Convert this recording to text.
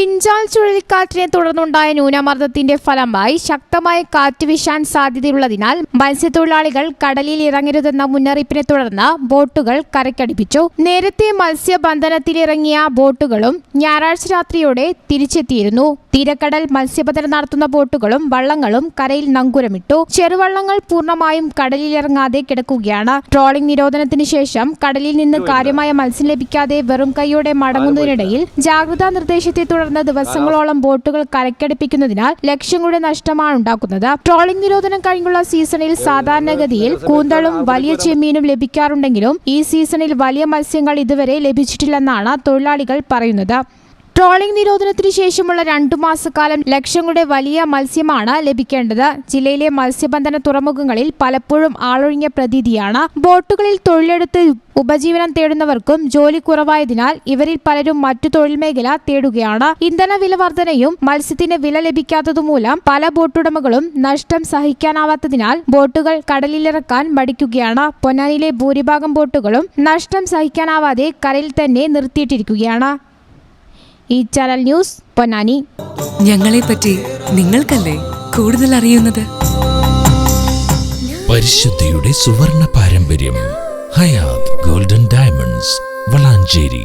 Fengal ചുഴലിക്കാറ്റിനെ തുടർന്നുണ്ടായ ന്യൂനമർദ്ദത്തിന്റെ ഫലമായി ശക്തമായ കാറ്റ് വീശാൻ സാധ്യതയുള്ളതിനാൽ മത്സ്യത്തൊഴിലാളികൾ കടലിൽ ഇറങ്ങരുതെന്ന മുന്നറിയിപ്പിനെ തുടർന്ന് ബോട്ടുകൾ കരയ്ക്കടുപ്പിച്ചു. നേരത്തെ മത്സ്യബന്ധനത്തിനിറങ്ങിയ ബോട്ടുകളും ഞായറാഴ്ച രാത്രിയോടെ തിരിച്ചെത്തിയിരുന്നു. തീരക്കടൽ മത്സ്യബന്ധനം നടത്തുന്ന ബോട്ടുകളും വള്ളങ്ങളും കരയിൽ നങ്കൂരമിട്ടു. ചെറുവള്ളങ്ങൾ പൂർണ്ണമായും കടലിലിറങ്ങാതെ കിടക്കുകയാണ്. ട്രോളിംഗ് നിരോധനത്തിന് ശേഷം കടലിൽ നിന്ന് കാര്യമായ മത്സ്യം ലഭിക്കാതെ വെറും കൈയോടെ മടങ്ങുന്നതിനിടയിൽ ജാഗ്രതാ നിർദ്ദേശത്തെ തുടർന്ന് ദിവസങ്ങളോളം ബോട്ടുകൾ കരയ്ക്കടുപ്പിക്കുന്നതിനാൽ ലക്ഷങ്ങളുടെ നഷ്ടമാണ് ഉണ്ടാക്കുന്നത്. ട്രോളിംഗ് നിരോധനം കഴിഞ്ഞുള്ള സീസണിൽ സാധാരണഗതിയിൽ കൂന്തളും വലിയ ചെമ്മീനും ലഭിക്കാറുണ്ടെങ്കിലും ഈ സീസണിൽ വലിയ മത്സ്യങ്ങൾ ഇതുവരെ ലഭിച്ചിട്ടില്ലെന്നാണ് തൊഴിലാളികൾ പറയുന്നത്. ട്രോളിംഗ് നിരോധനത്തിന് ശേഷമുള്ള 2 മാസക്കാലം ലക്ഷങ്ങളുടെ വലിയ മത്സ്യമാണ് ലഭിക്കേണ്ടത്. ജില്ലയിലെ മത്സ്യബന്ധന തുറമുഖങ്ങളിൽ പലപ്പോഴും ആളൊഴിഞ്ഞ പ്രതീതിയാണ്. ബോട്ടുകളിൽ തൊഴിലെടുത്ത് ഉപജീവനം തേടുന്നവർക്കും ജോലി കുറവായതിനാൽ ഇവരിൽ പലരും മറ്റു തൊഴിൽ മേഖല തേടുകയാണ്. ഇന്ധന വില വർധനയും മത്സ്യത്തിന് വില ലഭിക്കാത്തതുമൂലം പല ബോട്ടുടമകളും നഷ്ടം സഹിക്കാനാവാത്തതിനാൽ ബോട്ടുകൾ കടലിലിറക്കാൻ മടിക്കുകയാണ്. പൊന്നാനിയിലെ ഭൂരിഭാഗം ബോട്ടുകളും നഷ്ടം സഹിക്കാനാവാതെ കരയിൽ തന്നെ നിർത്തിയിട്ടിരിക്കുകയാണ്. ഈ ചാനൽ ന്യൂസ് പൊന്നാനി. ഞങ്ങളെപ്പറ്റി നിങ്ങൾക്കല്ലേ കൂടുതൽ അറിയുന്നത്? പരിശുദ്ധിയുടെ സുവർണ പാരമ്പര്യം. Hayath golden diamonds, Valanchery.